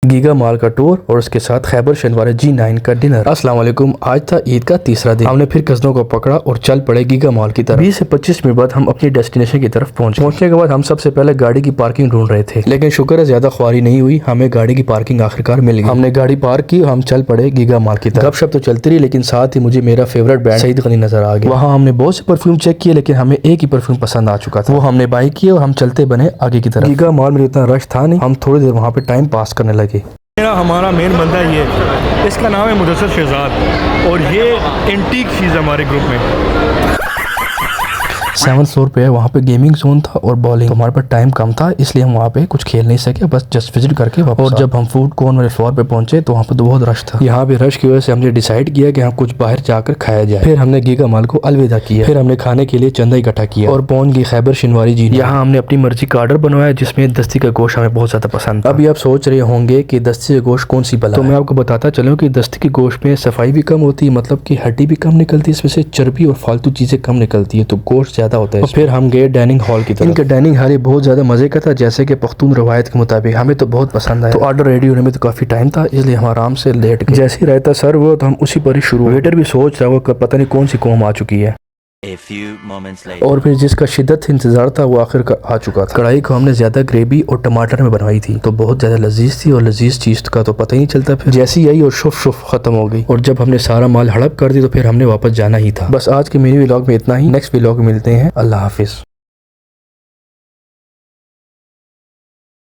Giga mall का tour और उसके साथ खैबर शनिवार G9 का डिनर। अस्सलाम वालेकुम। आज था ईद का तीसरा दिन। हमने फिर कज़नों को पकड़ा और चल पड़े गीगा मॉल की तरफ। 20 से 25 मिनट बाद हम अपनी डेस्टिनेशन की तरफ पहुंचने के बाद हम सबसे पहले गाड़ी की पार्किंग ढूंढ रहे थे, लेकिन शुक्र है ज्यादा ख्वारी नहीं हुई, हमें गाड़ी की पार्किंग आखिरकार मिल गई। हमने गाड़ी पार्क की और हम चल पड़े गीगा मॉल की तरफ। गपशप तो चलती रही, लेकिन साथ ही मुझे मेरा फेवरेट ब्रांड सईद गनी नजर आ गया। वहाँ हमने बहुत से परफ्यूम चेक किए, लेकिन हमें एक ही परफ्यूम पसंद आ चुका था, वो हमने बाई किया और हम चलते बने आगे की तरफ। गीगा मॉल में इतना रश था नहीं, हम थोड़ी देर वहाँ पे टाइम पास करने लगे। हमारा मेन बंदा ये, इसका नाम है मुदस्सिर शहजाद और ये एंटीक चीज़ है हमारे ग्रुप में। 7th फ्लोर पे वहाँ पे गेमिंग जोन था और बॉलिंग, तो हमारे पास टाइम कम था इसलिए हम वहाँ पे कुछ खेल नहीं सके, बस जस्ट विजिट करके वापस। और जब हम फूड कोर्ट वाले फ्लोर पे पहुंचे तो वहाँ पे तो बहुत रश था। यहाँ पे रश की वजह से हमने डिसाइड किया कि हम कुछ बाहर जाकर खाया जाए। फिर हमने गीगा मॉल को अलविदा किया। फिर हमने खाने के लिए चंदा इकट्ठा किया और पहुंच गई खैबर शनिवार G9। यहाँ हमने अपनी मर्जी का ऑर्डर बनवाया, जिसमें दस्ती का गोश्त हमें बहुत ज्यादा पसंद था। अभी आप सोच रहे होंगे कि दस्ती का गोश्त कौन सी बला, तो मैं आपको बताता चलूँ कि दस्ती के गोश्त में सफाई भी कम होती है, मतलब की हड्डी भी कम निकलती है, इसमें से चर्बी और फालतू चीजें कम निकलती है, तो गोश्त ज्यादा होता है। फिर हम गए डाइनिंग हॉल की तरफ। इनका डाइनिंग हॉल बहुत ज्यादा मजे का था, जैसे कि पख्तून रवायत के मुताबिक हमें तो बहुत पसंद आया। तो ऑर्डर रेडी होने में तो काफी टाइम था, इसलिए हम आराम से लेट गए। जैसे ही रायता सर्व हुआ तो हम उसी पर ही शुरू। वेटर भी सोच रहा होगा पता नहीं कौन सी कौम आ चुकी है। A few moments later. और फिर जिसका शिद्दत से इंतजार था वो आखिर आ चुका था। कढ़ाई को हमने ज्यादा ग्रेवी और टमाटर में बनवाई थी, तो बहुत ज्यादा लजीज थी और लजीज चीज का तो पता ही नहीं चलता। फिर जैसी आई और शुफ शुफ खत्म हो गई, और जब हमने सारा माल हड़प कर दी तो फिर हमने वापस जाना ही था। बस आज के मिनी व्लॉग में इतना ही। नेक्स्ट व्लॉग में मिलते हैं। अल्लाह हाफिज।